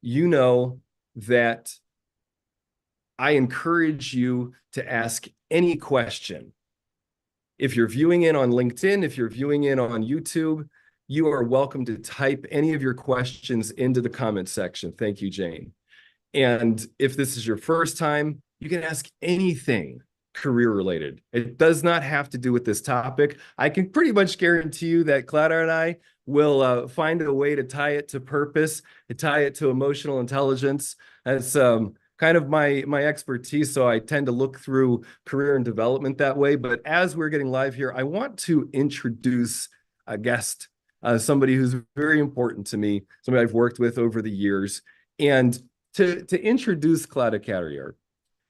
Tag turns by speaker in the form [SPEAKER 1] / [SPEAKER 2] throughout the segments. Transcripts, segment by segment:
[SPEAKER 1] you know that I encourage you to ask any question. If you're viewing in on LinkedIn, if you're viewing in on YouTube, you are welcome to type any of your questions into the comment section. Thank you, Jane. And if this is your first time, you can ask anything career related. It does not have to do with this topic. I can pretty much guarantee you that Clara and I will find a way to tie it to purpose, to tie it to emotional intelligence. That's kind of my expertise, so I tend to look through career and development that way. But as we're getting live here, I want to introduce a guest, somebody who's very important to me, somebody I've worked with over the years. And to introduce Clara Carrier,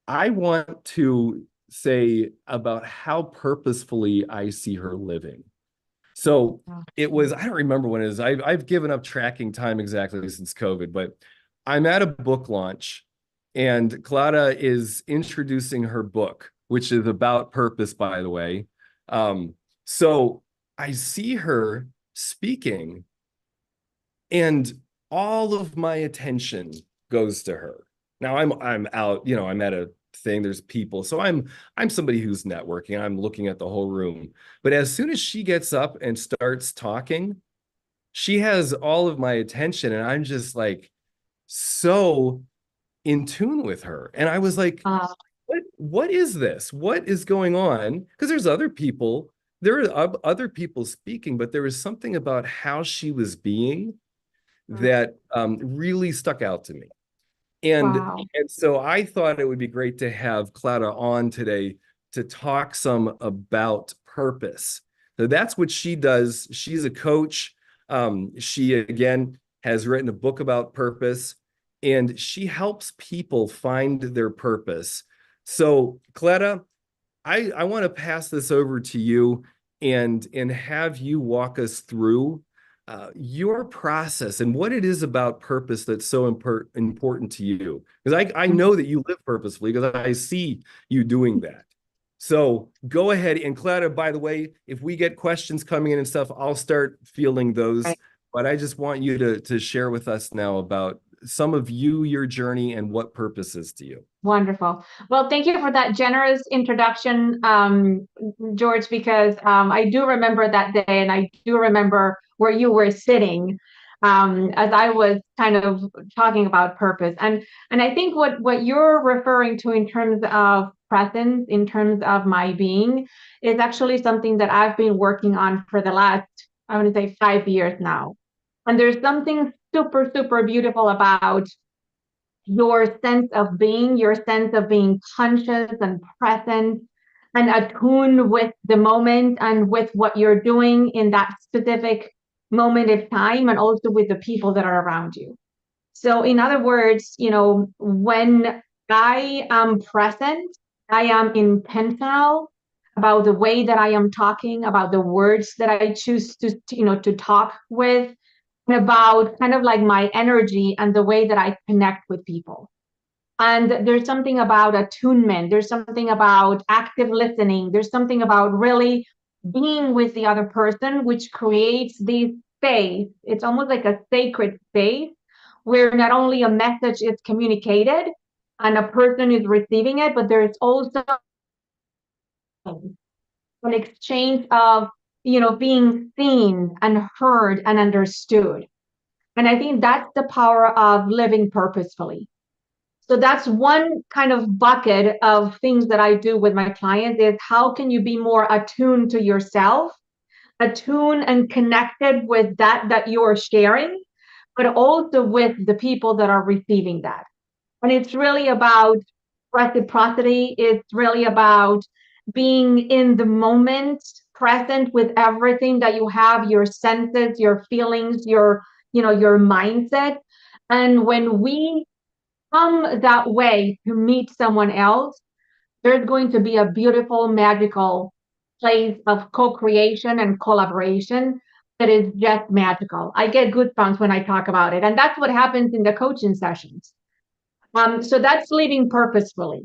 [SPEAKER 1] I want to say about how purposefully I see her living. So it was, I don't remember when it is. I've given up tracking time exactly since COVID, but I'm at a book launch and Clara is introducing her book, which is about purpose, by the way. So I see her speaking and all of my attention goes to her. Now I'm out, I'm at a thing, there's people. So I'm somebody who's networking. I'm looking at the whole room. But as soon as she gets up and starts talking, she has all of my attention and I'm just like so in tune with her. And I was like,
[SPEAKER 2] Uh,
[SPEAKER 1] what is this? What is going on? Because there are other people speaking, but there was something about how she was being that really stuck out to me. And
[SPEAKER 2] wow.
[SPEAKER 1] and so I thought it would be great to have Clara on today to talk some about purpose. So that's what she does. She's a coach. She again has written a book about purpose, and she helps people find their purpose. So Clara, I want to pass this over to you and have you walk us through your process and what it is about purpose that's so important to you. Because I know that you live purposefully because I see you doing that. So go ahead. And Clara, by the way, if we get questions coming in and stuff, I'll start fielding those.
[SPEAKER 2] Right.
[SPEAKER 1] But I just want you to share with us now about some of you, your journey, and what purpose is to you.
[SPEAKER 2] Wonderful. Well, thank you for that generous introduction, George, because I do remember that day and I do remember where you were sitting as I was kind of talking about purpose. And I think what you're referring to in terms of presence, in terms of my being, is actually something that I've been working on for the last, I want to say, 5 years now. And there's something super, super beautiful about your sense of being, your sense of being conscious and present and attuned with the moment and with what you're doing in that specific moment of time and also with the people that are around you. So, in other words, when I am present, I am intentional about the way that I am talking, about the words that I choose to talk with, about kind of like my energy and the way that I connect with people. And there's something about attunement, there's something about active listening, there's something about really being with the other person, which creates this space. It's almost like a sacred space where not only a message is communicated and a person is receiving it, but there's also an exchange of being seen and heard and understood. And I think that's the power of living purposefully. So that's one kind of bucket of things that I do with my clients is how can you be more attuned to yourself, attuned and connected with that you're sharing, but also with the people that are receiving that. And it's really about reciprocity. It's really about being in the moment, present with everything that you have, your senses, your feelings, your mindset. And when we come that way to meet someone else, there's going to be a beautiful, magical place of co creation and collaboration that is just magical. I get goosebumps when I talk about it. And that's what happens in the coaching sessions. So that's living purposefully.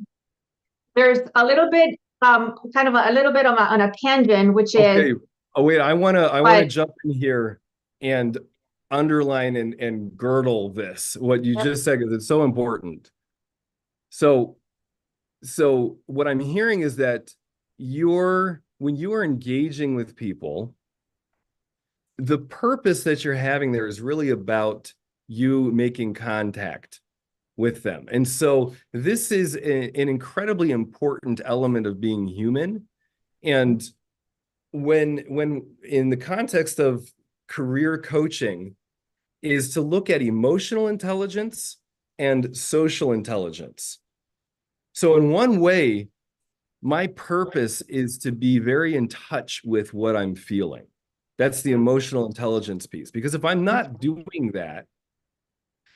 [SPEAKER 2] There's a little bit, kind of a little bit on a tangent, which is,
[SPEAKER 1] Okay. Oh wait, I wanna
[SPEAKER 2] but
[SPEAKER 1] jump in here and underline and girdle this, what you just said, because it's so important. So what I'm hearing is that when you are engaging with people, the purpose that you're having there is really about you making contact with them. And so this is an incredibly important element of being human. And when in the context of career coaching, is to look at emotional intelligence and social intelligence. So in one way, my purpose is to be very in touch with what I'm feeling. That's the emotional intelligence piece. Because if I'm not doing that,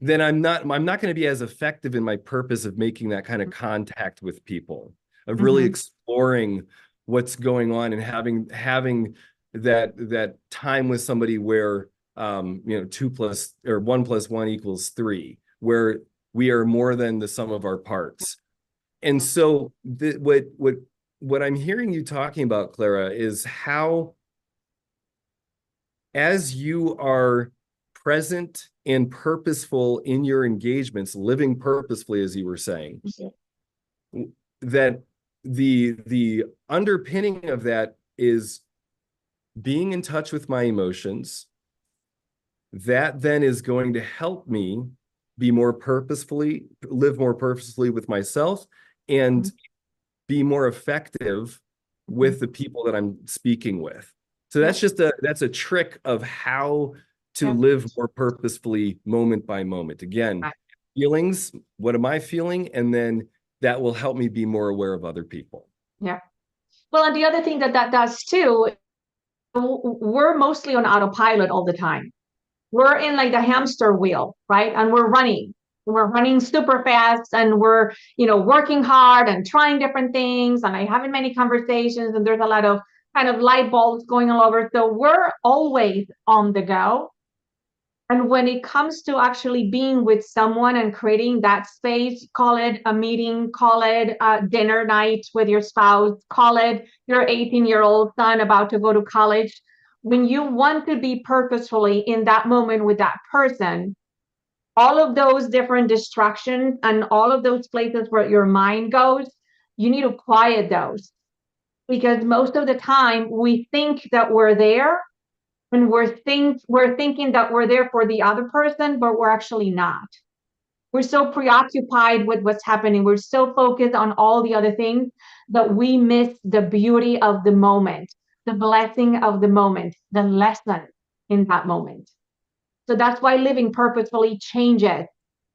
[SPEAKER 1] then I'm not going to be as effective in my purpose of making that kind of contact with people, of really exploring what's going on and having that time with somebody where 1 + 1 = 3, where we are more than the sum of our parts. And so what I'm hearing you talking about, Clara, is how, as you are present and purposeful in your engagements, living purposefully, as you were saying, that the underpinning of that is being in touch with my emotions. That then is going to help me live more purposefully with myself, and be more effective with the people that I'm speaking with. So that's a trick of how to live more purposefully moment by moment. Again, feelings, what am I feeling? And then that will help me be more aware of other people.
[SPEAKER 2] Yeah. Well, and the other thing that does too, we're mostly on autopilot all the time. We're in like the hamster wheel, right? And we're running super fast, and we're, working hard and trying different things, and I having many conversations, and there's a lot of kind of light bulbs going all over. So we're always on the go. And when it comes to actually being with someone and creating that space, call it a meeting, call it a dinner night with your spouse, call it your 18-year-old son about to go to college, when you want to be purposefully in that moment with that person, all of those different distractions and all of those places where your mind goes, you need to quiet those. Because most of the time we think that we're there, and we're thinking that we're there for the other person, but we're actually not. We're so preoccupied with what's happening. We're so focused on all the other things that we miss the beauty of the moment, the blessing of the moment, the lesson in that moment. So that's why living purposefully changes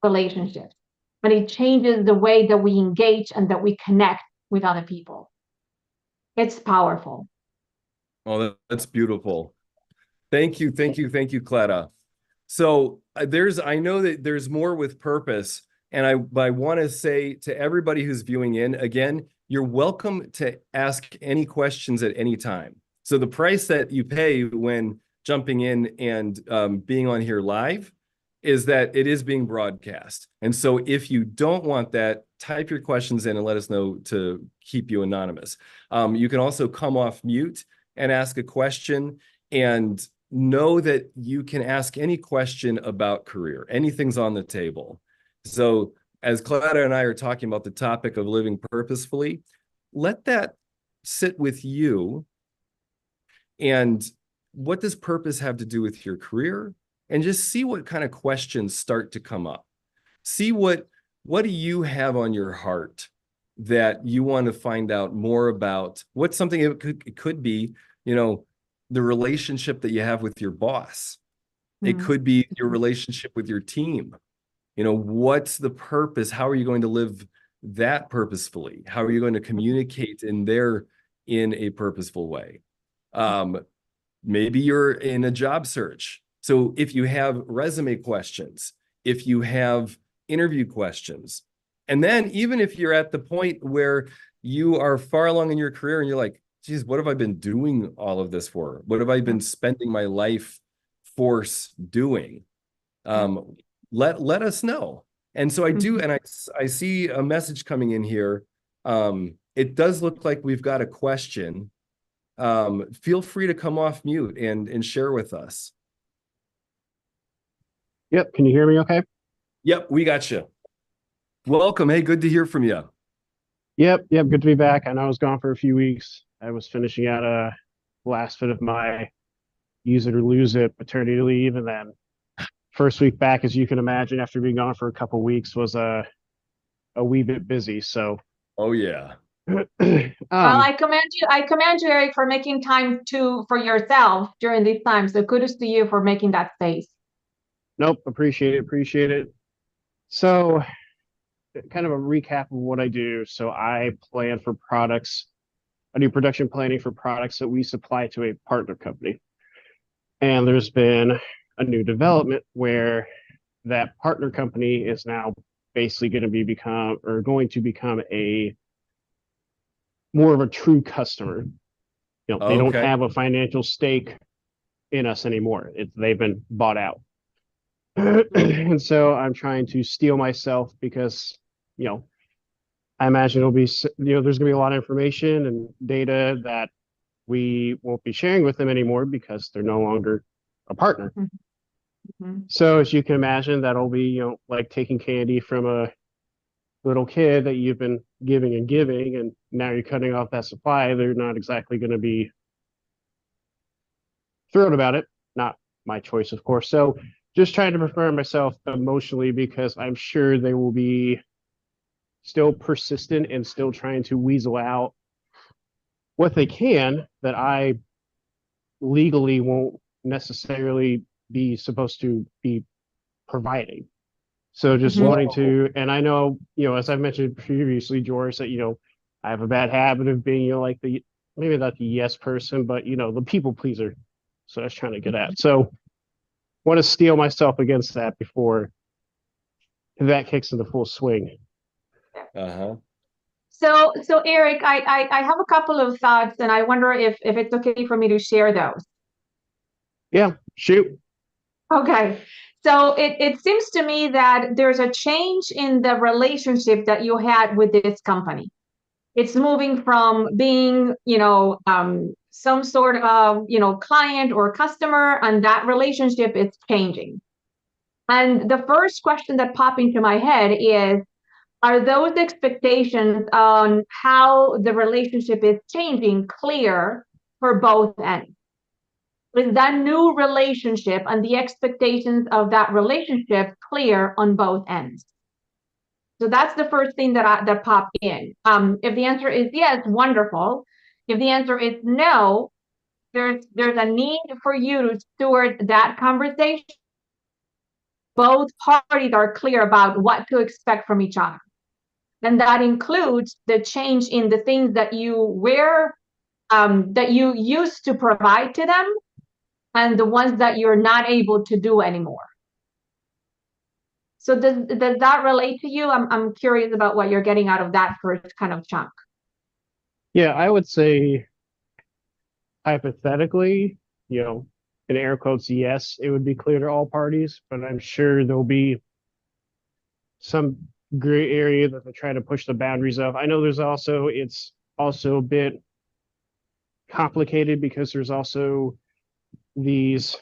[SPEAKER 2] relationships, but it changes the way that we engage and that we connect with other people. It's powerful.
[SPEAKER 1] Oh, that's beautiful. Thank you, Clara. So I know that there's more with purpose, and I want to say to everybody who's viewing in, again, you're welcome to ask any questions at any time. So the price that you pay when jumping in and being on here live is that it is being broadcast. And so if you don't want that, type your questions in and let us know to keep you anonymous. You can also come off mute and ask a question, and know that you can ask any question about career. Anything's on the table. So as Clara and I are talking about the topic of living purposefully, let that sit with you. And what does purpose have to do with your career? And just see what kind of questions start to come up. See what do you have on your heart that you want to find out more about? What's something it could be, the relationship that you have with your boss. It could be your relationship with your team. What's the purpose? How are you going to live that purposefully? How are you going to communicate in a purposeful way? Maybe you're in a job search. So if you have resume questions, if you have interview questions, and then even if you're at the point where you are far along in your career and you're like, geez, what have I been doing all of this for? What have I been spending my life force doing? Let us know. And so I do, and I see a message coming in here. It does look like we've got a question. Feel free to come off mute and share with us.
[SPEAKER 3] Yep. Can you hear me okay?
[SPEAKER 1] Yep, we got you. Welcome. Hey, good to hear from you.
[SPEAKER 3] Yep. Yep. Good to be back. I know I was gone for a few weeks. I was finishing out a last bit of my use it or lose it paternity leave. And then first week back, as you can imagine, after being gone for a couple of weeks was a wee bit busy. So,
[SPEAKER 1] Oh yeah.
[SPEAKER 2] Well,
[SPEAKER 3] um,
[SPEAKER 2] I commend you, Eric, for making time for yourself during these times. So kudos to you for making that space.
[SPEAKER 3] nope. Appreciate it. Appreciate it. So, kind of a recap of what I do. So, I plan for products. I do production planning for products that we supply to a partner company. And there's been a new development where that partner company is now basically going to become a more of a true customer. They don't
[SPEAKER 1] Okay.
[SPEAKER 3] have a financial stake in us anymore. They've been bought out. And so I'm trying to steel myself because, you know, I imagine there's going to be a lot of information and data that we won't be sharing with them anymore because they're no longer a partner.
[SPEAKER 2] Mhm.
[SPEAKER 3] So as you can imagine, that'll be, like taking candy from a little kid that you've been giving and giving, and now you're cutting off that supply. They're not exactly going to be thrilled about it. Not my choice, of course. So just trying to prepare myself emotionally because I'm sure they will be still persistent and still trying to weasel out what they can that I legally won't necessarily be supposed to be providing. So just
[SPEAKER 2] Mhm.
[SPEAKER 3] wanting
[SPEAKER 1] Whoa.
[SPEAKER 3] to, and I know, as I've mentioned previously, George, that, I have a bad habit of being, like maybe not the yes person, but, the people pleaser. So I was trying to get at. So want to steel myself against that before that kicks into full swing.
[SPEAKER 1] Uh-huh.
[SPEAKER 2] So Eric, I have a couple of thoughts, and I wonder if it's okay for me to share those.
[SPEAKER 3] Yeah, shoot.
[SPEAKER 2] Okay. So it seems to me that there's a change in the relationship that you had with this company. It's moving from being, some sort of, client or customer, and that relationship is changing. And the first question that popped into my head is, are those expectations on how the relationship is changing clear for both ends? Is that new relationship and the expectations of that relationship clear on both ends? So that's the first thing that popped in. If the answer is yes, wonderful. If the answer is no, there's a need for you to steward that conversation. Both parties are clear about what to expect from each other. And that includes the change in the things that that you used to provide to them, and the ones that you're not able to do anymore. So does that relate to you? I'm curious about what you're getting out of that first kind of chunk.
[SPEAKER 3] Yeah, I would say hypothetically, in air quotes, yes, it would be clear to all parties, but I'm sure there'll be some gray area that they're trying to push the boundaries of. I know it's also a bit complicated because there's also these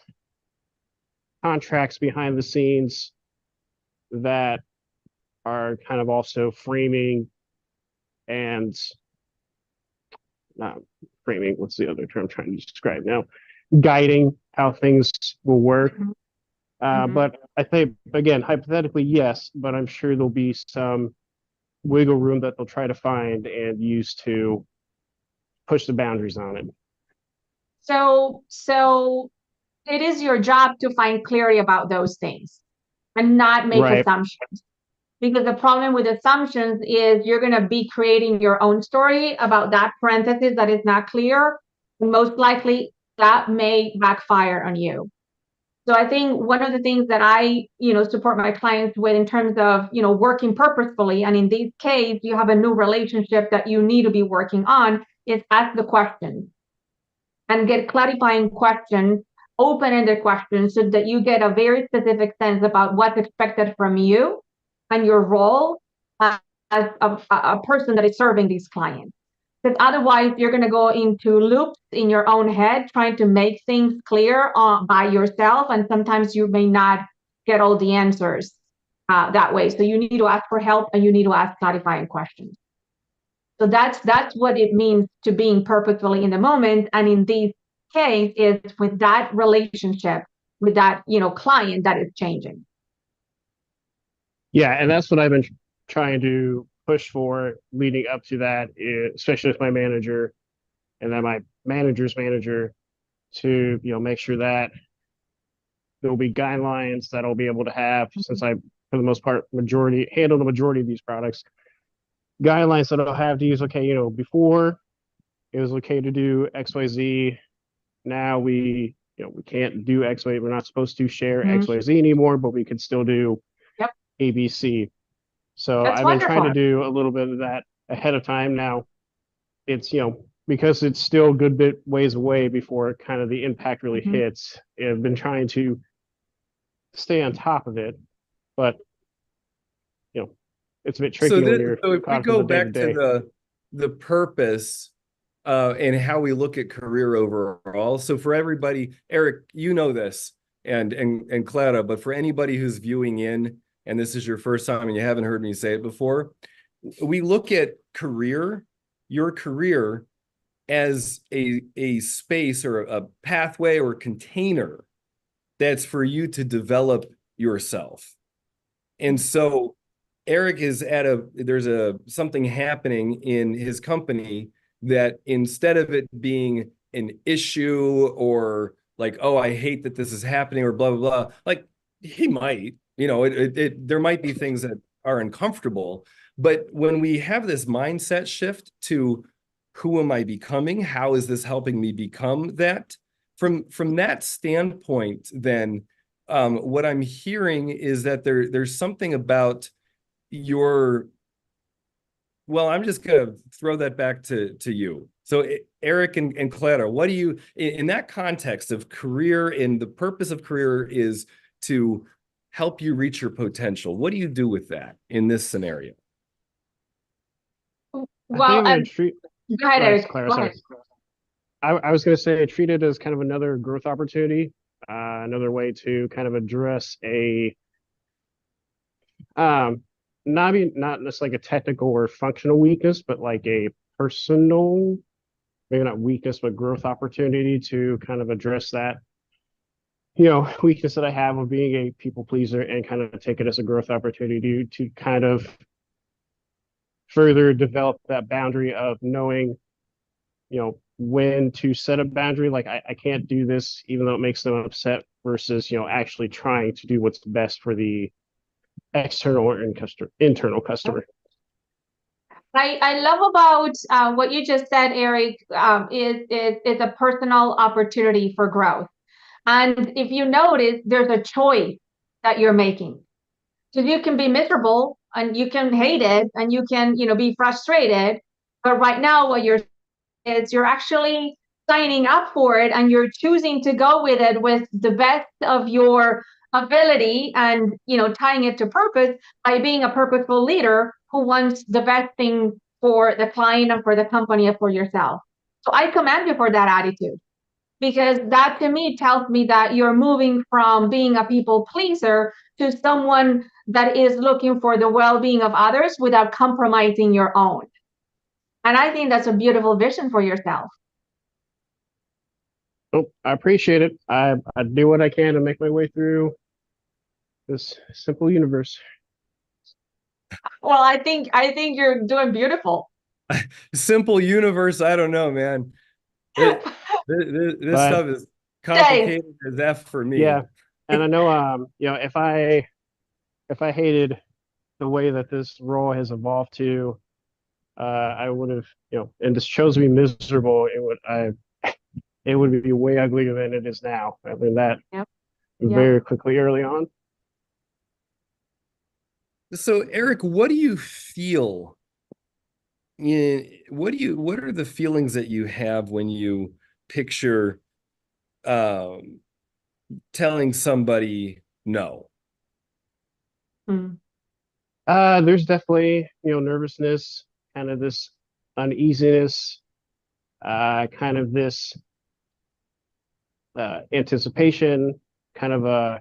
[SPEAKER 3] contracts behind the scenes that are kind of also framing and not framing, what's the other term I'm trying to describe now? Guiding how things will work.
[SPEAKER 2] Mm-hmm.
[SPEAKER 3] But I think, again, hypothetically, yes, but I'm sure there'll be some wiggle room that they'll try to find and use to push the boundaries on it.
[SPEAKER 2] So it is your job to find clarity about those things and not make
[SPEAKER 3] Right.
[SPEAKER 2] assumptions. Because the problem with assumptions is you're going to be creating your own story about that parenthesis that is not clear. And most likely that may backfire on you. So I think one of the things that I, support my clients with in terms of, working purposefully, and in this case, you have a new relationship that you need to be working on, is ask the questions and get clarifying questions, open-ended questions, so that you get a very specific sense about what's expected from you and your role as a person that is serving these clients. Because otherwise, you're going to go into loops in your own head, trying to make things clear by yourself. And sometimes you may not get all the answers that way. So you need to ask for help and you need to ask clarifying questions. So that's what it means to being purposefully in the moment. And in this case, it's with that relationship with that, client that is changing.
[SPEAKER 3] Yeah, and that's what I've been trying to push for leading up to that, especially with my manager and then my manager's manager, to make sure that there will be guidelines that I'll be able to have, since I, for the most part, handle the majority of these products. Guidelines that I'll have to use. Okay, before it was okay to do XYZ. Now we can't do XYZ. We're not supposed to share XYZ anymore, but we could still do ABC. So
[SPEAKER 2] That's
[SPEAKER 3] I've been trying to
[SPEAKER 2] wonderful.
[SPEAKER 3] do a little bit of that ahead of time. Now it's, because it's still a good bit ways away before kind of the impact really hits. I've been trying to stay on top of it, but it's a bit tricky when you're
[SPEAKER 1] So if we
[SPEAKER 3] caught up in
[SPEAKER 1] go
[SPEAKER 3] the
[SPEAKER 1] back
[SPEAKER 3] day-to-day.
[SPEAKER 1] to the purpose and how we look at career overall. So for everybody, Eric, you know this, and Clara, but for anybody who's viewing in, and this is your first time and you haven't heard me say it before, we look at your career, as a space or a pathway or container that's for you to develop yourself. And so Eric is there's something happening in his company that instead of it being an issue or like, oh, I hate that this is happening or blah, blah, blah, like he might, there might be things that are uncomfortable. But when we have this mindset shift to who am I becoming? How is this helping me become that? From that standpoint, then what I'm hearing is that there's something about I'm just gonna throw that back to you. So Eric and Clara, what do you, in that context of career, and the purpose of career is to help you reach your potential, what do you do with that in this scenario?
[SPEAKER 2] Well,
[SPEAKER 3] I'm going to treat.
[SPEAKER 2] go ahead, Eric.
[SPEAKER 3] Clara,
[SPEAKER 2] Go
[SPEAKER 3] sorry.
[SPEAKER 2] ahead.
[SPEAKER 3] I was going to say treat it as kind of another growth opportunity, another way to kind of address not necessarily like a technical or functional weakness, but like a personal, maybe not weakness, but growth opportunity to kind of address that, weakness that I have of being a people pleaser, and kind of take it as a growth opportunity to kind of further develop that boundary of knowing, when to set a boundary. Like I can't do this even though it makes them upset, versus, actually trying to do what's best for the external or internal customer.
[SPEAKER 2] I love about what you just said, Eric, is a personal opportunity for growth. And if you notice, there's a choice that you're making. So you can be miserable and you can hate it and you can, be frustrated. But right now, what you're actually signing up for it and you're choosing to go with it with the best of your ability and, tying it to purpose by being a purposeful leader who wants the best thing for the client and for the company and for yourself. So I commend you for that attitude, because that to me tells me that you're moving from being a people pleaser to someone that is looking for the well-being of others without compromising your own. And I think that's a beautiful vision for yourself.
[SPEAKER 3] Oh, I appreciate it. I do what I can to make my way through this simple universe.
[SPEAKER 2] Well, I think you're doing beautiful.
[SPEAKER 1] Simple universe, I don't know, man. This stuff is complicated as F for me.
[SPEAKER 3] Yeah, and I know, if I hated the way that this role has evolved to, I would have, and this chose me miserable. It would be way uglier than it is now. I learned that very quickly early on.
[SPEAKER 1] So Eric, what do you feel? What are the feelings that you have when you picture telling somebody no?
[SPEAKER 3] There's definitely, nervousness, kind of this uneasiness, kind of this anticipation, kind of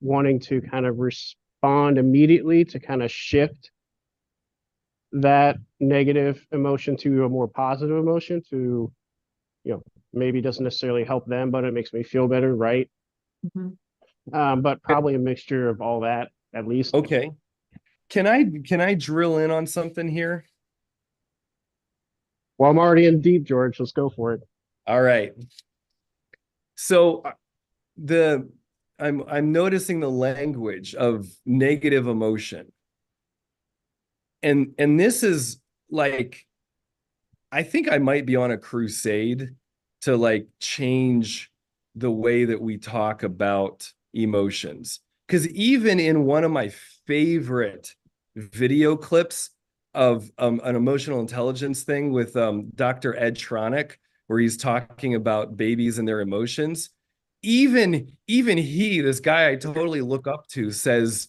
[SPEAKER 3] wanting to kind of respond immediately to kind of shift that negative emotion to a more positive emotion to, maybe doesn't necessarily help them, but it makes me feel better, right?
[SPEAKER 2] Mhm.
[SPEAKER 3] But probably a mixture of all that, at least.
[SPEAKER 1] Okay. Can I drill in on something here?
[SPEAKER 3] Well, I'm already in deep, George. Let's go for it.
[SPEAKER 1] All right. So the I'm noticing the language of negative emotion. And this is like, I think I might be on a crusade to like change the way that we talk about emotions. Because even in one of my favorite video clips of an emotional intelligence thing with Dr. Ed Tronick, where he's talking about babies and their emotions, even he, this guy I totally look up to, says,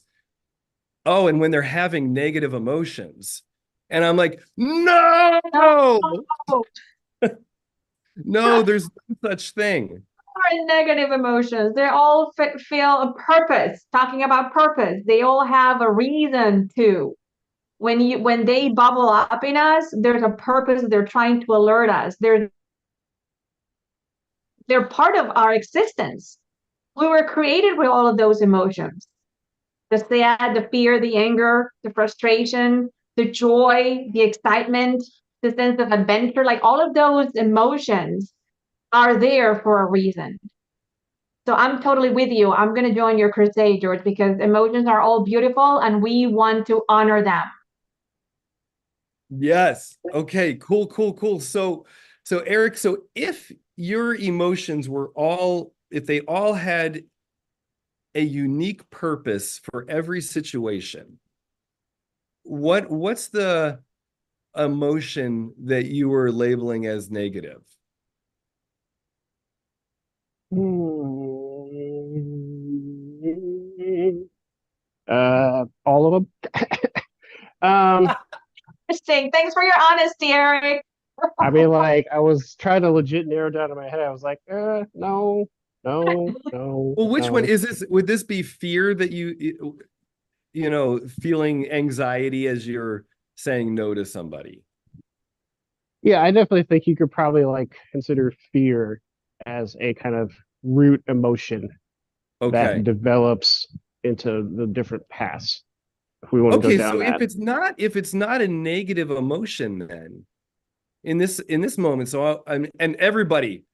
[SPEAKER 1] oh, and when they're having negative emotions. And I'm like, no,
[SPEAKER 2] Oh,
[SPEAKER 1] no, there's no such thing.
[SPEAKER 2] are negative emotions. They all feel a purpose. Talking about purpose, they all have a reason to. When they bubble up in us, there's a purpose. They're trying to alert us. They're part of our existence. We were created with all of those emotions: the sad, the fear, the anger, the frustration, the joy, the excitement, the sense of adventure. Like all of those emotions are there for a reason. So I'm totally with you. I'm going to join your crusade, George, because emotions are all beautiful and we want to honor them.
[SPEAKER 1] Yes. Okay, cool, cool, cool. So Eric, so if your emotions were all, if they all had a unique purpose for every situation, what's the emotion that you were labeling as negative?
[SPEAKER 3] All of them. um,
[SPEAKER 2] Interesting. Thanks for your honesty, Eric.
[SPEAKER 3] I mean, like, I was trying to legit narrow down in my head. I was like, no, no, no,
[SPEAKER 1] Well, which one
[SPEAKER 3] no.
[SPEAKER 1] is this? Would this be fear that feeling anxiety as you're saying no to somebody?
[SPEAKER 3] Yeah, I definitely think you could probably like consider fear as a kind of root emotion that
[SPEAKER 1] Okay.
[SPEAKER 3] develops into the different paths. If we want to go
[SPEAKER 1] Okay,
[SPEAKER 3] down
[SPEAKER 1] so
[SPEAKER 3] that.
[SPEAKER 1] if it's not a negative emotion, then in this moment, so and everybody,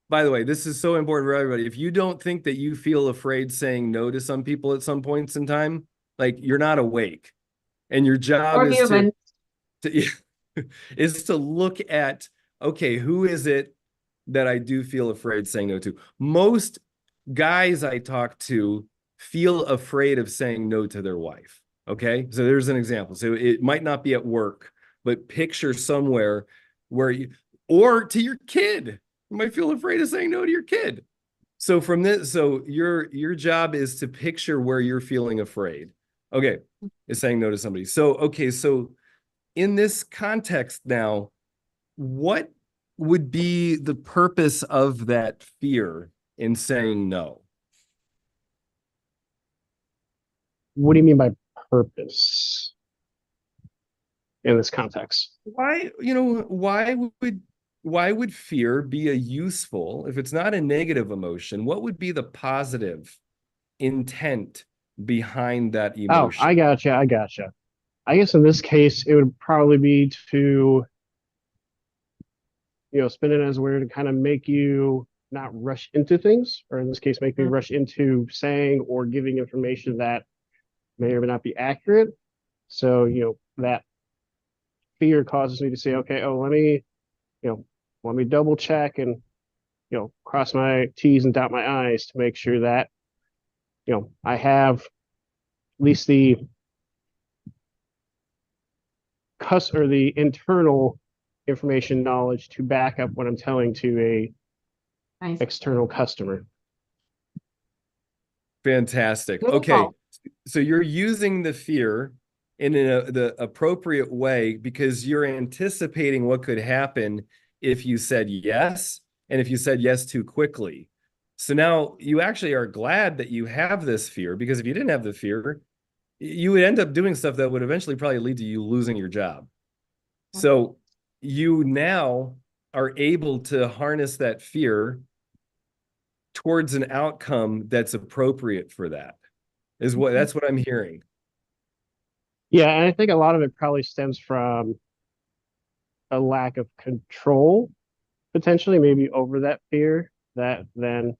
[SPEAKER 1] by the way, this is so important for everybody. If you don't think that you feel afraid saying no to some people at some points in time, like you're not awake, and your job
[SPEAKER 2] Or
[SPEAKER 1] is
[SPEAKER 2] human.
[SPEAKER 1] to is to look at, okay, who is it that I do feel afraid saying no to? Most guys I talk to feel afraid of saying no to their wife. Okay. So there's an example. So it might not be at work, but picture somewhere where you, or to your kid. You might feel afraid of saying no to your kid. So from this, so your job is to picture where you're feeling afraid. Okay. Is saying no to somebody. So, okay. So in this context now, what would be the purpose of that fear in saying no?
[SPEAKER 3] What do you mean by purpose in this context?
[SPEAKER 1] Why would fear be a useful, if it's not a negative emotion, what would be the positive intent behind that
[SPEAKER 3] Oh, I
[SPEAKER 1] emotion?
[SPEAKER 3] gotcha. I gotcha. I guess in this case, it would probably be to, spin it as a way to kind of make you not rush into things, or in this case, make me rush into saying or giving information that may or may not be accurate. So, that fear causes me to say, okay, oh, you know, let me double check and, cross my T's and dot my I's to make sure that, I have at least the or the internal information knowledge to back up what I'm telling to a
[SPEAKER 2] Nice.
[SPEAKER 3] external customer.
[SPEAKER 1] Fantastic. Okay.
[SPEAKER 2] Beautiful.
[SPEAKER 1] So you're using the fear in the appropriate way because you're anticipating what could happen if you said yes, and if you said yes too quickly. So now you actually are glad that you have this fear, because if you didn't have the fear, you would end up doing stuff that would eventually probably lead to you losing your job. So you now are able to harness that fear towards an outcome that's appropriate for that. That's what I'm hearing.
[SPEAKER 3] Yeah, and I think a lot of it probably stems from a lack of control, potentially maybe over that fear that then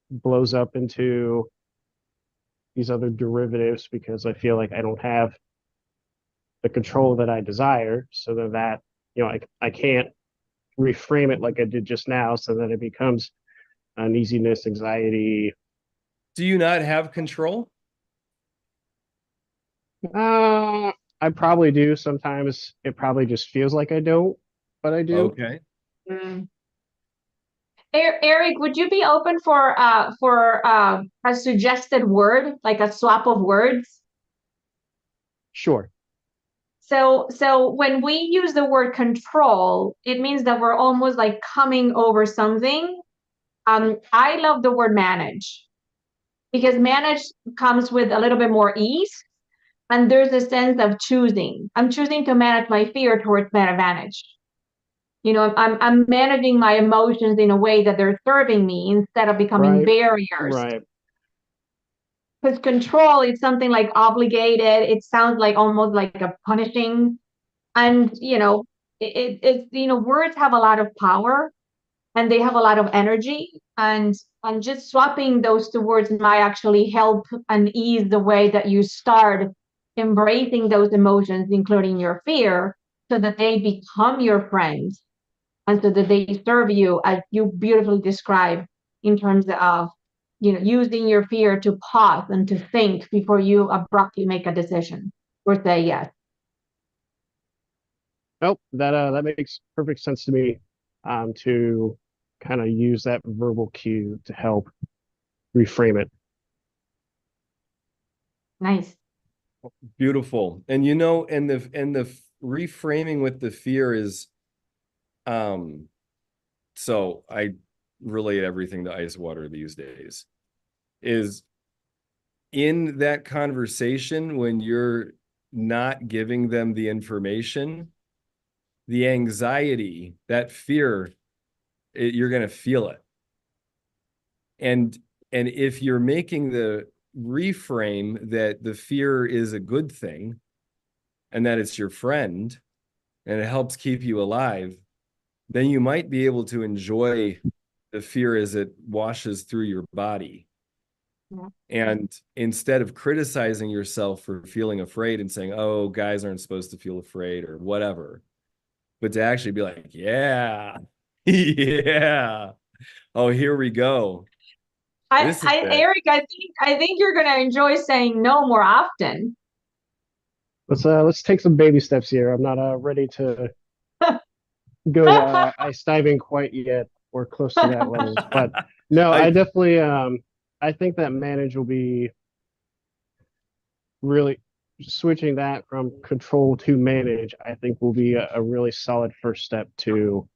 [SPEAKER 3] blows up into these other derivatives because I feel like I don't have the control that I desire. So that, I can't reframe it like I did just now so that it becomes uneasiness, anxiety.
[SPEAKER 1] Do you not have control?
[SPEAKER 3] I probably do. Sometimes it probably just feels like I don't, but I do.
[SPEAKER 1] Okay.
[SPEAKER 2] Mm. Eric, would you be open for a suggested word, like a swap of words?
[SPEAKER 3] Sure.
[SPEAKER 2] So when we use the word control, it means that we're almost like coming over something. I love the word manage because manage comes with a little bit more ease, and there's a sense of choosing. I'm choosing to manage my fear towards better manage. I'm managing my emotions in a way that they're serving me instead of becoming
[SPEAKER 3] Right.
[SPEAKER 2] barriers.
[SPEAKER 3] Right.
[SPEAKER 2] Because control is something like obligated. It sounds like almost like a punishing. And words have a lot of power and they have a lot of energy. And just swapping those two words might actually help and ease the way that you start embracing those emotions, including your fear, so that they become your friends and so that they serve you as you beautifully describe in terms of using your fear to pause and to think before you abruptly make a decision or say yes.
[SPEAKER 3] Nope. That makes perfect sense to me. To kind of use that verbal cue to help reframe it.
[SPEAKER 2] Nice.
[SPEAKER 1] Beautiful. And the reframing with the fear is, so I relate everything to ice water these days, is in that conversation when you're not giving them the information, the anxiety, that fear, you're going to feel it. And if you're making the reframe that the fear is a good thing and that it's your friend and it helps keep you alive, then you might be able to enjoy the fear as it washes through your body.
[SPEAKER 2] Yeah.
[SPEAKER 1] And instead of criticizing yourself for feeling afraid and saying, oh, guys aren't supposed to feel afraid or whatever, but to actually be like, yeah, yeah, oh, here we go. This is it.
[SPEAKER 2] Eric, I think you're gonna enjoy saying no more often.
[SPEAKER 3] Let's take some baby steps here. I'm not ready to go ice diving quite yet or close to that levels, but no, I definitely I think that manage will be really switching that from control to manage, I think will be a really solid first step to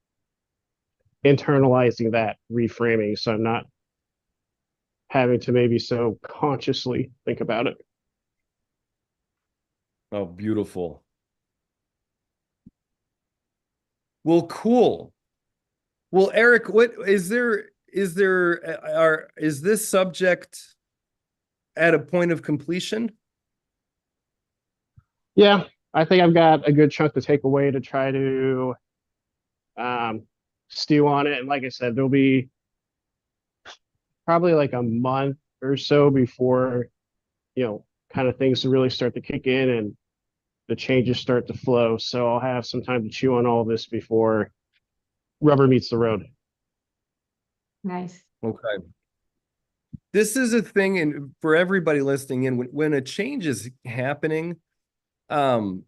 [SPEAKER 3] internalizing that reframing. So I'm not having to maybe so consciously think about it.
[SPEAKER 1] Oh, beautiful. Well, cool. Well, Eric, what is there is this subject at a point of completion?
[SPEAKER 3] Yeah, I think I've got a good chunk to take away to try to um, stew on it. And like I said, there'll be probably like a month or so before, kind of things to really start to kick in and the changes start to flow. So I'll have some time to chew on all this before rubber meets the road.
[SPEAKER 2] Nice.
[SPEAKER 1] Okay. This is a thing, and for everybody listening in, when a change is happening, um,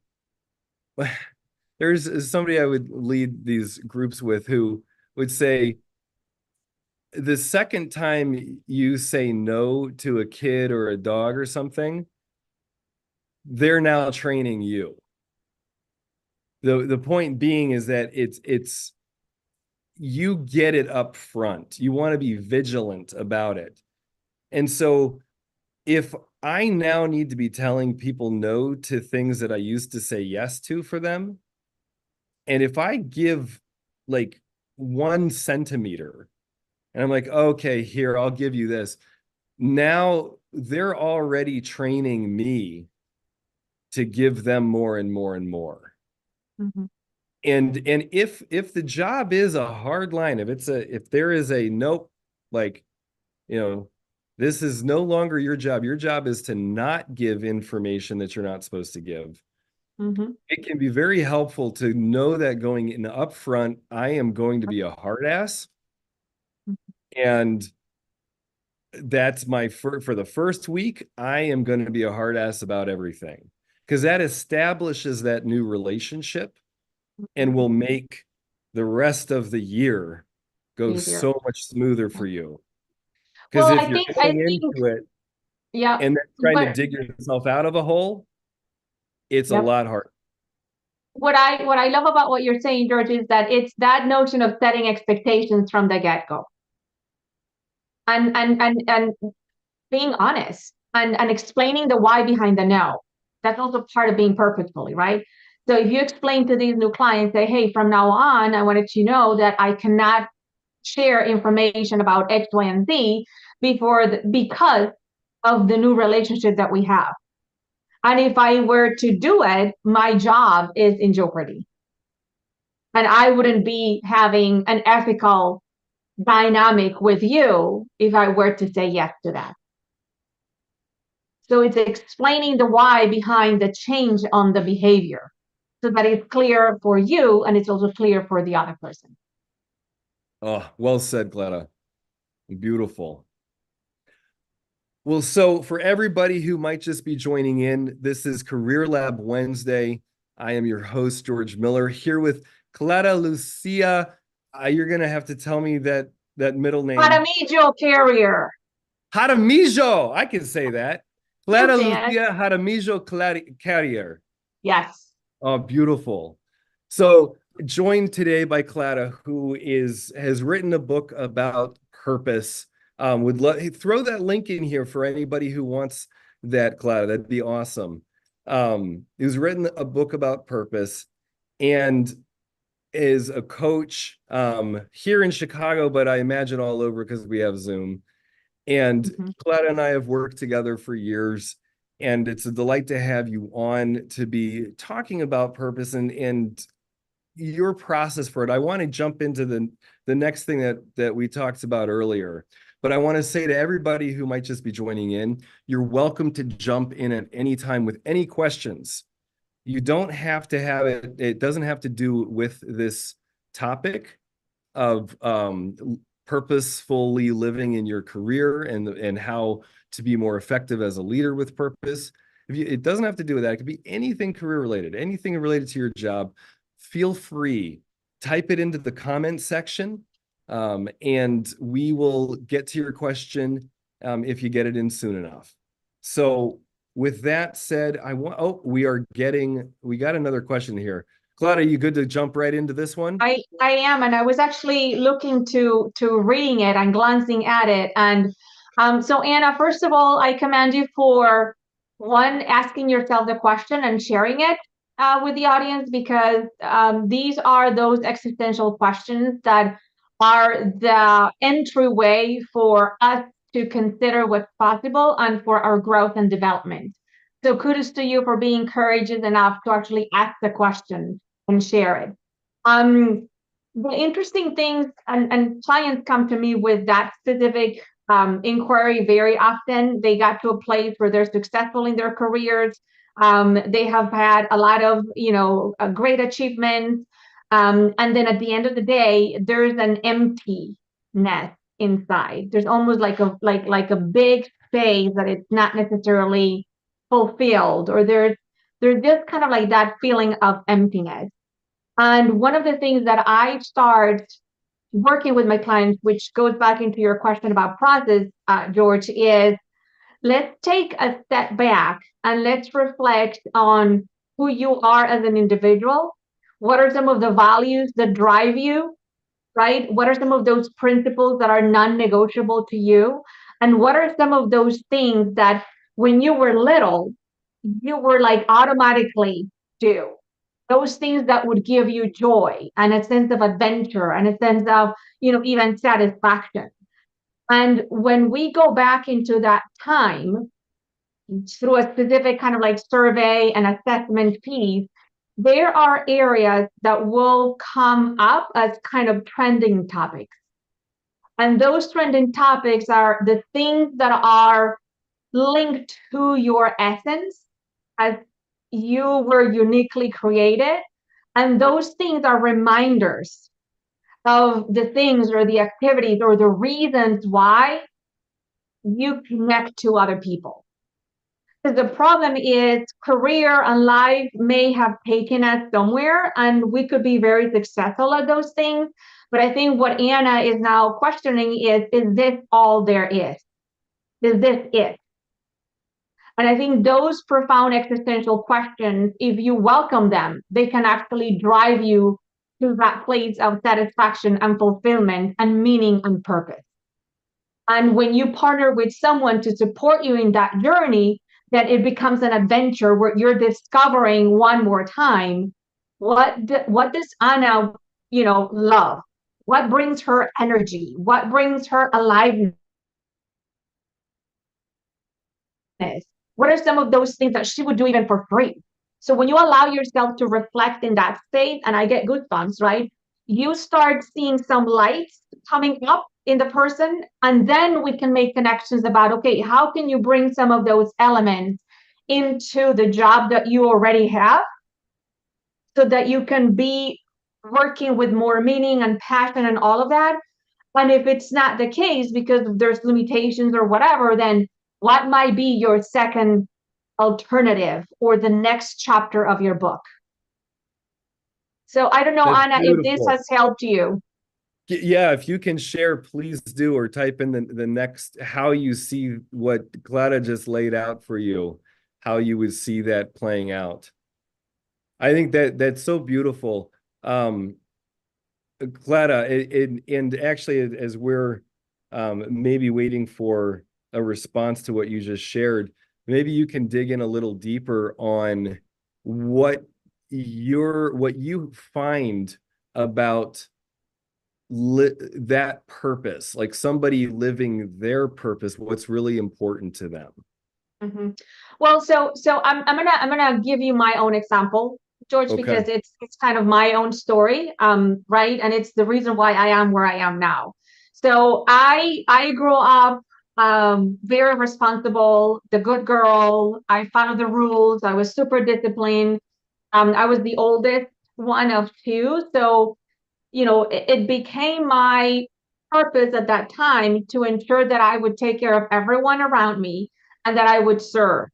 [SPEAKER 1] there's somebody I would lead these groups with who would say, the second time you say no to a kid or a dog or something, they're now training you. The point being is that you get it up front. You want to be vigilant about it. And so if I now need to be telling people no to things that I used to say yes to for them, and if I give like 1 centimeter and I'm like, okay, here, I'll give you this. Now they're already training me to give them more and more and more.
[SPEAKER 2] Mm-hmm.
[SPEAKER 1] And if the job is a hard line, if there is a nope, like, this is no longer your job. Your job is to not give information that you're not supposed to give.
[SPEAKER 2] Mm-hmm.
[SPEAKER 1] It can be very helpful to know that going in upfront, I am going to be a hard ass. And that's for the first week, I am going to be a hard ass about everything, because that establishes that new relationship and will make the rest of the year go
[SPEAKER 2] Easier.
[SPEAKER 1] so much smoother for you. Because
[SPEAKER 2] Well,
[SPEAKER 1] if you're going into it
[SPEAKER 2] yeah,
[SPEAKER 1] and then trying to dig yourself out of a hole, it's a lot harder.
[SPEAKER 2] What I love about what you're saying, George, is that it's that notion of setting expectations from the get-go. And being honest and explaining the why behind the no. That's also part of being purposefully, right? So if you explain to these new clients, say, hey, from now on, I wanted to know that I cannot share information about X, Y, and Z because of the new relationship that we have. And if I were to do it, my job is in jeopardy. And I wouldn't be having an ethical dynamic with you if I were to say yes to that. So it's explaining the why behind the change on the behavior so that it's clear for you and it's also clear for the other person.
[SPEAKER 1] Oh, well said, Clara. Beautiful. Well, so for everybody who might just be joining in, this is Career Lab Wednesday. I am your host, George Miller, here with Clara Lucia. You're going to have to tell me that middle name.
[SPEAKER 2] Jaramillo Carrier.
[SPEAKER 1] Jaramillo. I can say that. Clara Lucia Jaramillo Carrier.
[SPEAKER 2] Yes.
[SPEAKER 1] Oh, beautiful. So joined today by Clara, who has written a book about purpose. Throw that link in here for anybody who wants that, Clara. That'd be awesome. He's written a book about purpose and is a coach here in Chicago, but I imagine all over because we have Zoom. And Clara and I have worked together for years, and it's a delight to have you on to be talking about purpose and your process for it. I want to jump into the next thing that we talked about earlier, but I want to say to everybody who might just be joining in, you're welcome to jump in at any time with any questions. You don't have to have it. It doesn't have to do with this topic of purposefully living in your career and how to be more effective as a leader with purpose. It doesn't have to do with that. It could be anything career related, anything related to your job. Feel free, type it into the comment section, and we will get to your question if you get it in soon enough. So with that said, we got another question here. Claudia, are you good to jump right into this one?
[SPEAKER 2] I am, and I was actually looking to reading it and glancing at it. And so Anna, first of all, I commend you for asking yourself the question and sharing it with the audience, because these are those existential questions that are the entryway for us to consider what's possible and for our growth and development. So kudos to you for being courageous enough to actually ask the question and share it. The interesting things, and clients come to me with that specific inquiry very often. They got to a place where they're successful in their careers. They have had a lot of, great achievements. And then at the end of the day, there's an emptiness inside. There's almost like a big space that it's not necessarily fulfilled, or there's just kind of like that feeling of emptiness. And one of the things that I start working with my clients, which goes back into your question about process, George, is let's take a step back and let's reflect on who you are as an individual. What are some of the values that drive you? right? What are some of those principles that are non-negotiable to you? And what are some of those things that when you were little, you were like automatically do? Those things that would give you joy and a sense of adventure and a sense of, even satisfaction. And when we go back into that time through a specific kind of like survey and assessment piece, there are areas that will come up as kind of trending topics. And those trending topics are the things that are linked to your essence as you were uniquely created. And those things are reminders of the things or the activities or the reasons why you connect to other people. Because the problem is career and life may have taken us somewhere and we could be very successful at those things. But I think what Anna is now questioning is this all there is? Is this it? And I think those profound existential questions, if you welcome them, they can actually drive you to that place of satisfaction and fulfillment and meaning and purpose. And when you partner with someone to support you in that journey, then it becomes an adventure where you're discovering one more time what does Anna, love? What brings her energy? What brings her aliveness? What are some of those things that she would do even for free? So when you allow yourself to reflect in that state, and I get goosebumps, right? You start seeing some lights coming up in the person, and then we can make connections about, okay, how can you bring some of those elements into the job that you already have so that you can be working with more meaning and passion and all of that? And if it's not the case because there's limitations or whatever, then what might be your second alternative or the next chapter of your book? So I don't know,
[SPEAKER 1] That's
[SPEAKER 2] Anna, if this
[SPEAKER 1] beautiful.
[SPEAKER 2] has helped you.
[SPEAKER 1] Yeah, if you can share, please do, or type in the next, how you see what Clara just laid out for you, how you would see that playing out. I think that's so beautiful. Clara, and actually, as we're maybe waiting for a response to what you just shared, maybe you can dig in a little deeper on what you find about that purpose, like somebody living their purpose, what's really important to them.
[SPEAKER 2] Mm-hmm. Well, so I'm gonna give you my own example, George,
[SPEAKER 1] Okay.
[SPEAKER 2] because it's kind of my own story, right? And it's the reason why I am where I am now. So I grew up very responsible, the good girl. I followed the rules. I was super disciplined. I was the oldest one of two, so it became my purpose at that time to ensure that I would take care of everyone around me and that I would serve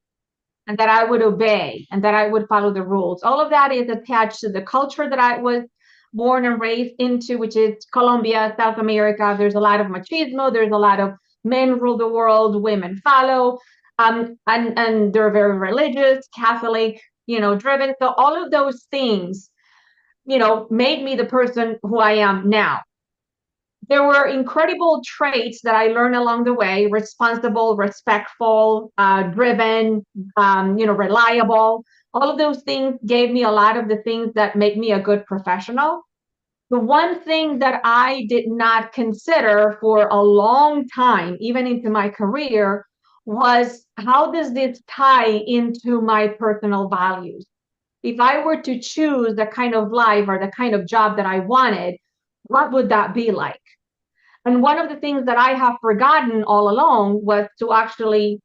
[SPEAKER 2] and that I would obey and that I would follow the rules. All of that is attached to the culture that I was born and raised into, which is Colombia, South America. There's a lot of machismo. There's a lot of men rule the world, women follow. And they're very religious, Catholic, driven. So all of those things, made me the person who I am now. There were incredible traits that I learned along the way: responsible, respectful, driven, reliable. All of those things gave me a lot of the things that make me a good professional. The one thing that I did not consider for a long time, even into my career, was how does this tie into my personal values? If I were to choose the kind of life or the kind of job that I wanted, what would that be like? And one of the things that I have forgotten all along was to actually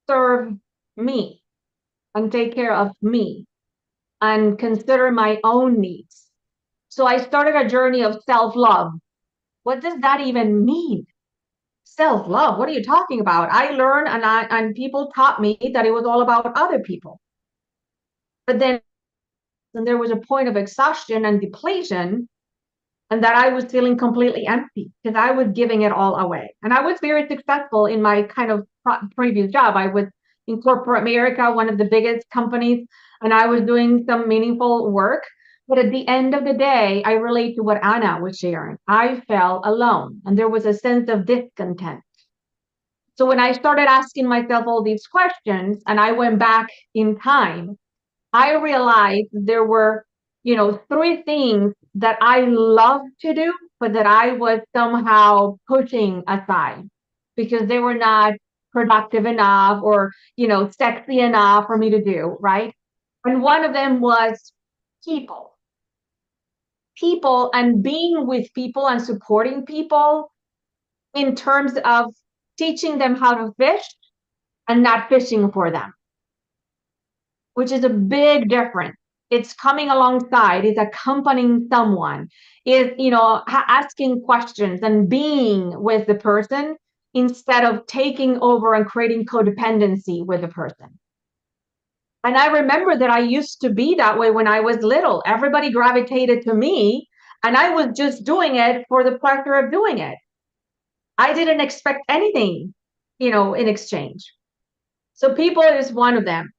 [SPEAKER 2] serve me and take care of me and consider my own needs. So I started a journey of self-love. What does that even mean? Self-love, what are you talking about? I learned and people taught me that it was all about other people. But then there was a point of exhaustion and depletion, and that I was feeling completely empty because I was giving it all away. And I was very successful in my kind of previous job. I was in corporate America, one of the biggest companies, and I was doing some meaningful work. But at the end of the day, I relate to what Anna was sharing. I felt alone and there was a sense of discontent. So when I started asking myself all these questions and I went back in time, I realized there were, three things that I loved to do, but that I was somehow pushing aside because they were not productive enough or, sexy enough for me to do, right? And one of them was people. People and being with people and supporting people in terms of teaching them how to fish and not fishing for them, which is a big difference. It's coming alongside, it's accompanying someone, is, asking questions and being with the person instead of taking over and creating codependency with the person. And I remember that I used to be that way when I was little. Everybody gravitated to me, and I was just doing it for the pleasure of doing it. I didn't expect anything, in exchange. So people is one of them.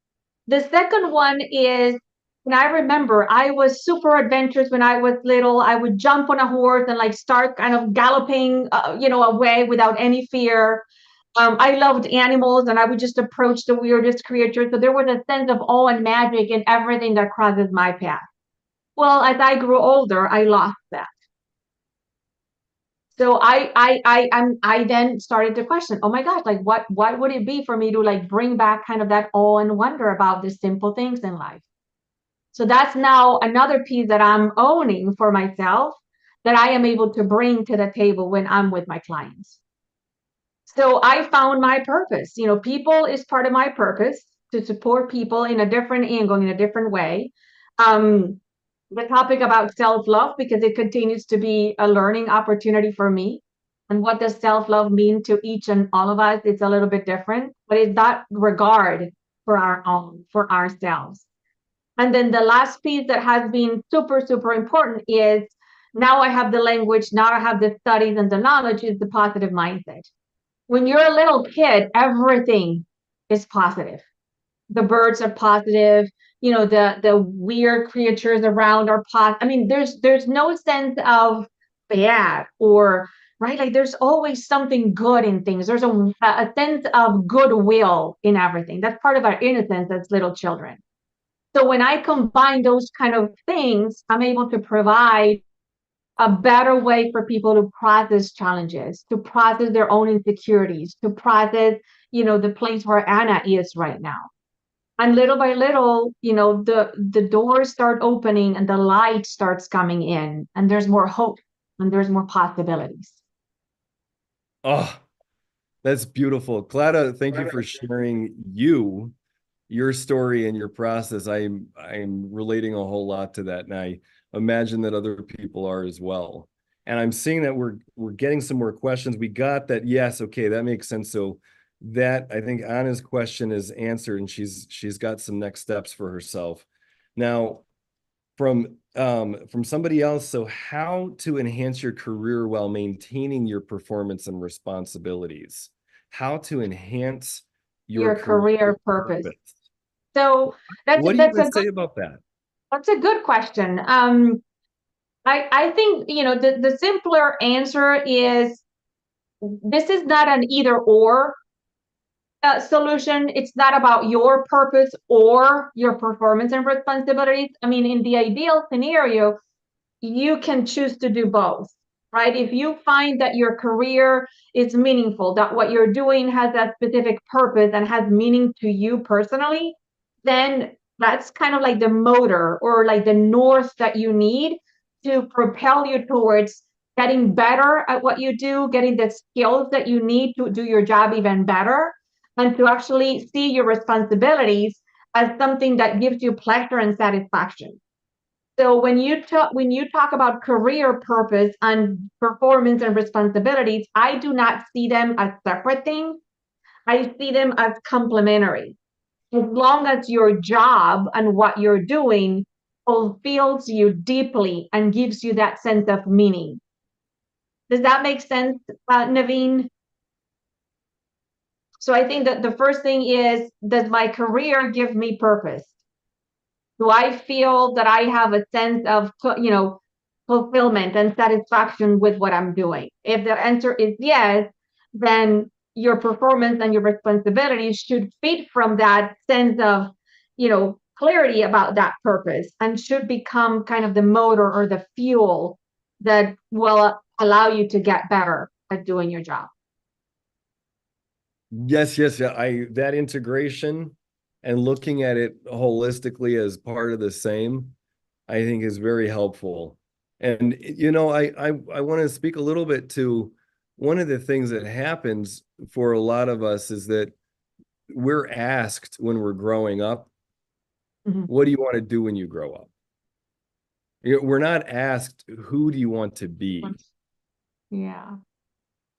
[SPEAKER 2] The second one is, and I remember I was super adventurous when I was little. I would jump on a horse and like start kind of galloping, away without any fear. I loved animals and I would just approach the weirdest creatures. So there was a sense of awe and magic in everything that crosses my path. Well, as I grew older, I lost that. So I then started to question, oh my gosh, like what would it be for me to like bring back kind of that awe and wonder about the simple things in life? So that's now another piece that I'm owning for myself that I am able to bring to the table when I'm with my clients. So I found my purpose. People is part of my purpose to support people in a different angle, in a different way. The topic about self-love, because it continues to be a learning opportunity for me. And what does self-love mean to each and all of us? It's a little bit different, but it's that regard for our own, for ourselves. And then the last piece that has been super, super important is now I have the language, now I have the studies and the knowledge is the positive mindset. When you're a little kid, everything is positive. The birds are positive, the weird creatures around are positive. I mean, there's no sense of bad or right, like there's always something good in things. There's a sense of goodwill in everything. That's part of our innocence as little children. So when I combine those kind of things, I'm able to provide a better way for people to process challenges, to process their own insecurities, to process, the place where Anna is right now. And little by little, the doors start opening and the light starts coming in, and there's more hope and there's more possibilities.
[SPEAKER 1] Oh, that's beautiful. Clara, thank you for sharing your story and your process. I'm relating a whole lot to that, and I imagine that other people are as well. And I'm seeing that we're getting some more questions. We got that, yes, okay, that makes sense. So that I think Anna's question is answered, and she's got some next steps for herself. Now, from somebody else, so how to enhance your career while maintaining your performance and responsibilities? How to enhance your
[SPEAKER 2] career purpose. So
[SPEAKER 1] what do you guys say about that?
[SPEAKER 2] That's a good question. I think, the simpler answer is this is not an either or solution. It's not about your purpose or your performance and responsibilities. I mean, in the ideal scenario, you can choose to do both, right? If you find that your career is meaningful, that what you're doing has that specific purpose and has meaning to you personally, then that's kind of like the motor or like the north that you need to propel you towards getting better at what you do, getting the skills that you need to do your job even better, and to actually see your responsibilities as something that gives you pleasure and satisfaction. So when you talk about career purpose and performance and responsibilities, I do not see them as separate things. I see them as complementary. As long as your job and what you're doing fulfills you deeply and gives you that sense of meaning. Does that make sense, Naveen? So I think that the first thing is, does my career give me purpose? Do I feel that I have a sense of, fulfillment and satisfaction with what I'm doing? If the answer is yes, then your performance and your responsibilities should feed from that sense of, clarity about that purpose, and should become kind of the motor or the fuel that will allow you to get better at doing your job.
[SPEAKER 1] Yes, yes, yeah. That integration and looking at it holistically as part of the same, I think is very helpful. And I want to speak a little bit to one of the things that happens for a lot of us is that we're asked when we're growing up, what do you want to do when you grow up? We're not asked, who do you want to be?
[SPEAKER 2] Yeah.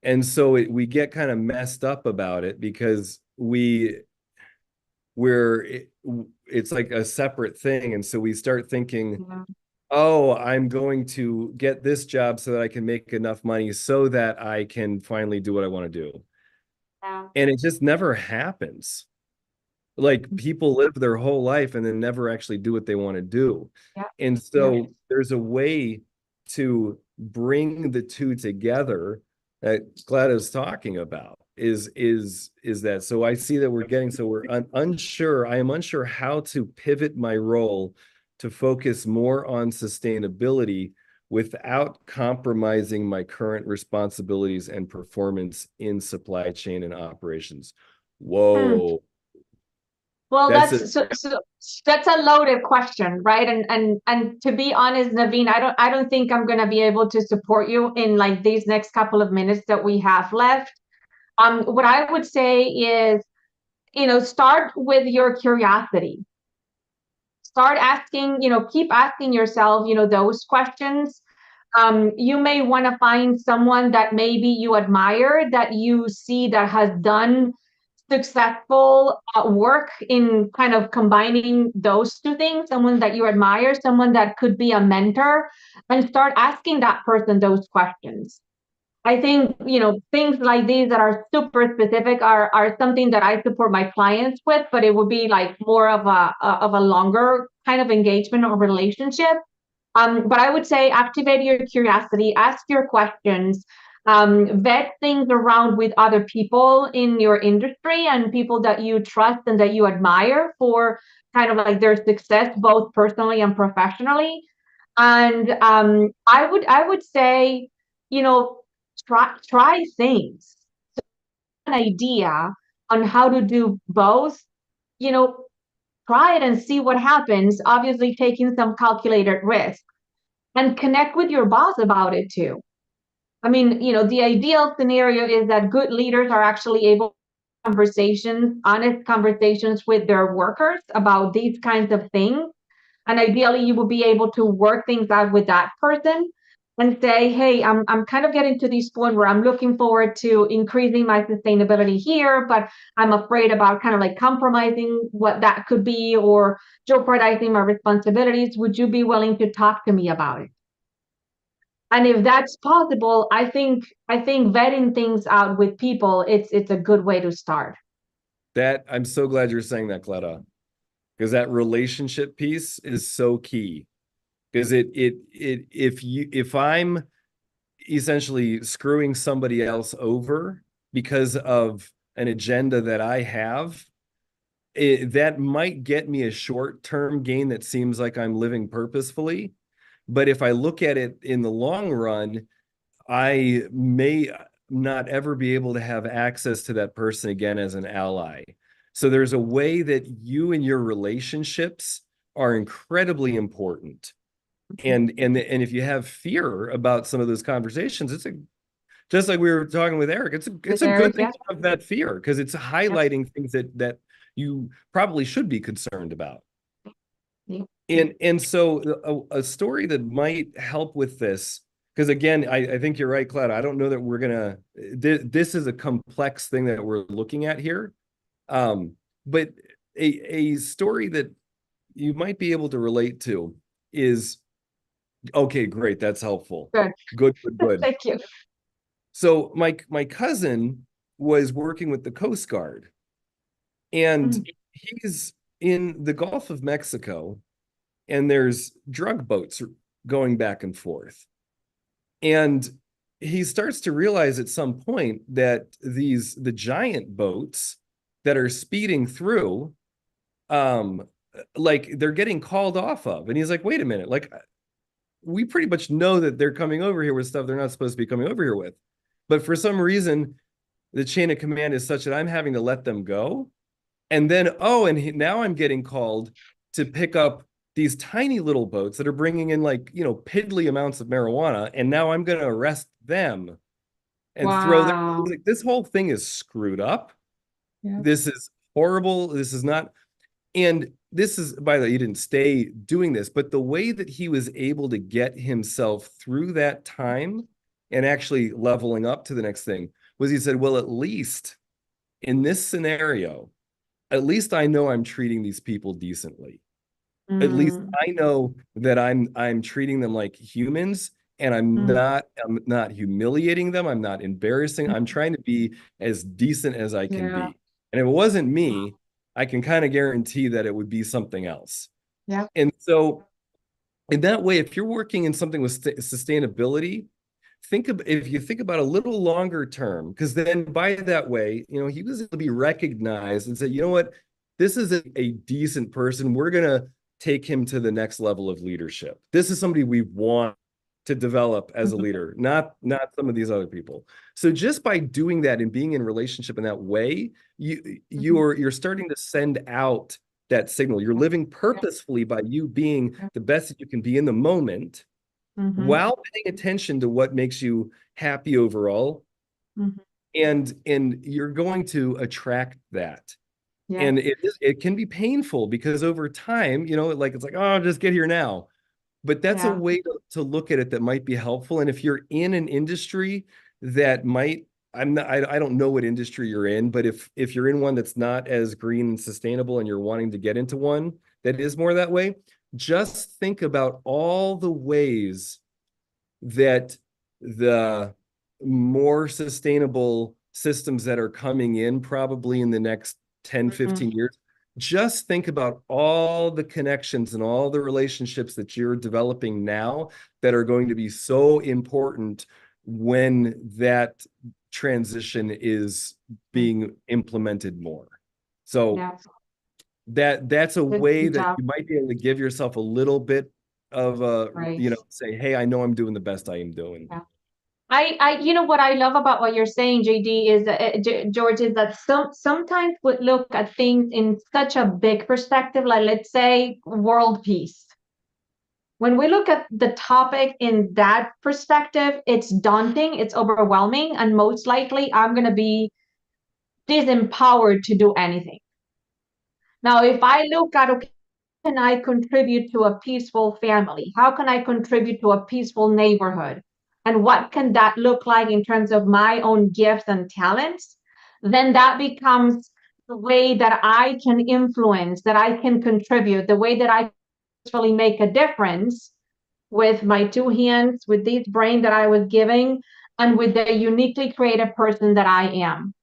[SPEAKER 1] And so we get kind of messed up about it because it's like a separate thing. And so we start thinking, oh, I'm going to get this job so that I can make enough money so that I can finally do what I want to do.
[SPEAKER 2] Yeah.
[SPEAKER 1] And it just never happens. Like people live their whole life and then never actually do what they want to do.
[SPEAKER 2] Yeah.
[SPEAKER 1] And so there's a way to bring the two together that Clara's talking about is that. So I see that we're unsure. I am unsure how to pivot my role to focus more on sustainability without compromising my current responsibilities and performance in supply chain and operations. Whoa.
[SPEAKER 2] Well, that's a loaded question, right? And to be honest, Naveen, I don't think I'm gonna be able to support you in like these next couple of minutes that we have left. What I would say is, start with your curiosity. Start asking, keep asking yourself, those questions. You may want to find someone that maybe you admire, that you see that has done successful work in kind of combining those two things, someone that you admire, someone that could be a mentor, and start asking that person those questions. I think, things like these that are super specific are something that I support my clients with, but it would be like more of a longer kind of engagement or relationship. But I would say activate your curiosity, ask your questions, vet things around with other people in your industry and people that you trust and that you admire for kind of like their success, both personally and professionally. And I would say, you know, try things. An idea on how to do both, you know, try it and see what happens, obviously taking some calculated risk, and connect with your boss about it too. I mean, the ideal scenario is that good leaders are actually able to have conversations, honest conversations with their workers about these kinds of things. And ideally, you will be able to work things out with that person and say, hey, I'm kind of getting to this point where I'm looking forward to increasing my sustainability here, but I'm afraid about kind of like compromising what that could be or jeopardizing my responsibilities. Would you be willing to talk to me about it? And if that's possible, I think vetting things out with people, it's a good way to start.
[SPEAKER 1] That I'm so glad you're saying that, Clara, because that relationship piece is so key. Because if I'm essentially screwing somebody else over because of an agenda that I have, that might get me a short-term gain that seems like I'm living purposefully. But if I look at it in the long run, I may not ever be able to have access to that person again as an ally. So there's a way that you and your relationships are incredibly important. And if you have fear about some of those conversations, just like we were talking with Eric, it's a good thing to have that fear because it's highlighting things that you probably should be concerned about. And so a story that might help with this, because again, I think you're right, Clara. I don't know that this is a complex thing that we're looking at here. But a story that you might be able to relate to is, okay, great. That's helpful. Good.
[SPEAKER 2] Thank you.
[SPEAKER 1] So my cousin was working with the Coast Guard, and he's in the Gulf of Mexico, and there's drug boats going back and forth. And he starts to realize at some point that the giant boats that are speeding through, like they're getting called off of. And he's like, wait a minute, like we pretty much know that they're coming over here with stuff they're not supposed to be coming over here with. But for some reason, the chain of command is such that I'm having to let them go. And then, now I'm getting called to pick up these tiny little boats that are bringing in like, piddly amounts of marijuana. And now I'm going to arrest them and throw them.
[SPEAKER 2] Wow.
[SPEAKER 1] Like, this whole thing is screwed up.
[SPEAKER 2] Yeah.
[SPEAKER 1] This is horrible. This is not. And this is, by the way, he didn't stay doing this, but the way that he was able to get himself through that time and actually leveling up to the next thing was he said, well, at least in this scenario, at least I know I'm treating these people decently. At least I know that I'm treating them like humans, and I'm not humiliating them. I'm not embarrassing. I'm trying to be as decent as I can be. And if it wasn't me, I can kind of guarantee that it would be something else.
[SPEAKER 2] Yeah.
[SPEAKER 1] And so in that way, if you're working in something with sustainability, if you think about a little longer term, because then by that way, he was able to be recognized and say, you know what, this is a decent person. We're going to take him to the next level of leadership. This is somebody we want to develop as a leader, not some of these other people. So just by doing that and being in relationship in that way, you're starting to send out that signal. You're living purposefully by you being the best that you can be in the moment, while paying attention to what makes you happy overall. And you're going to attract that. Yeah. And it can be painful because over time, it's like, oh, just get here now. But that's a way to look at it that might be helpful. And if you're in an industry that might, I don't know what industry you're in, but if you're in one that's not as green and sustainable and you're wanting to get into one that is more that way, just think about all the ways that the more sustainable systems that are coming in probably in the next 10, 15 years, just think about all the connections and all the relationships that you're developing now that are going to be so important when that transition is being implemented more. So that's a way that you might be able to give yourself a little bit of say, hey, I know I'm doing the best I am doing.
[SPEAKER 2] Yeah. What I love about what you're saying, JD, is George, is that sometimes we look at things in such a big perspective, like let's say world peace. When we look at the topic in that perspective, it's daunting, it's overwhelming, and most likely I'm going to be disempowered to do anything. Now, if I look at, okay, how can I contribute to a peaceful family? How can I contribute to a peaceful neighborhood? And what can that look like in terms of my own gifts and talents? Then that becomes the way that I can influence, that I can contribute, the way that I really make a difference with my two hands, with this brain that I was giving, and with the uniquely creative person that I am.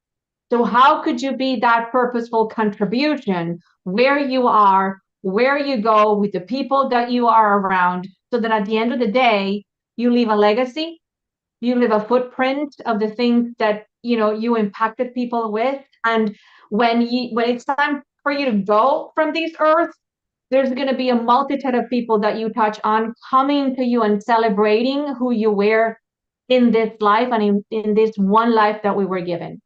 [SPEAKER 2] So how could you be that purposeful contribution where you are, where you go, with the people that you are around, so that at the end of the day, you leave a legacy, you leave a footprint of the things that you impacted people with. And when it's time for you to go from this earth, there's going to be a multitude of people that you touch on coming to you and celebrating who you were in this life and in this one life that we were given.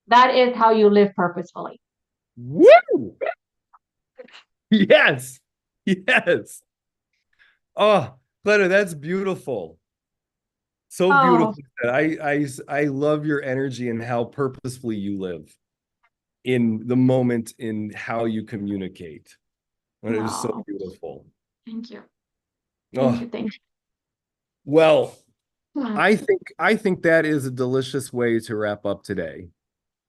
[SPEAKER 2] That is how you live purposefully.
[SPEAKER 1] Woo! Yes. Yes. Oh, Clara, that's beautiful. So beautiful. I love your energy and how purposefully you live in the moment, in how you communicate. And it is so beautiful.
[SPEAKER 2] Thank you.
[SPEAKER 1] Thank
[SPEAKER 2] you.
[SPEAKER 1] Well, I think that is a delicious way to wrap up today.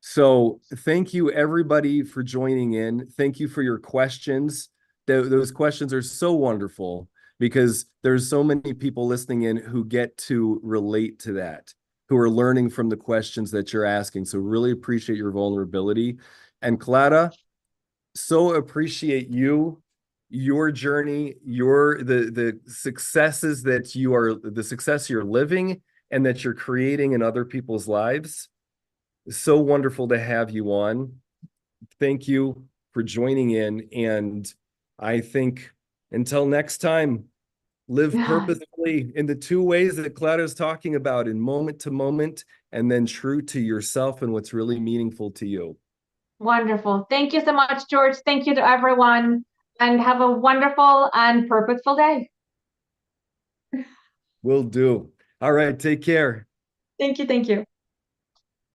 [SPEAKER 1] So thank you, everybody, for joining in. Thank you for your questions. Those questions are so wonderful because there's so many people listening in who get to relate to that, who are learning from the questions that you're asking. So really appreciate your vulnerability. And Clara, so appreciate you your journey, the successes that the success you're living and that you're creating in other people's lives. So wonderful to have you on. Thank you for joining in. And I think until next time, live purposefully in the two ways that Clara is talking about, in moment to moment, and then true to yourself and what's really meaningful to you.
[SPEAKER 2] Wonderful. Thank you so much, George. Thank you to everyone, and have a wonderful and purposeful day.
[SPEAKER 1] Will do. All right. Take care.
[SPEAKER 2] Thank you. Thank you.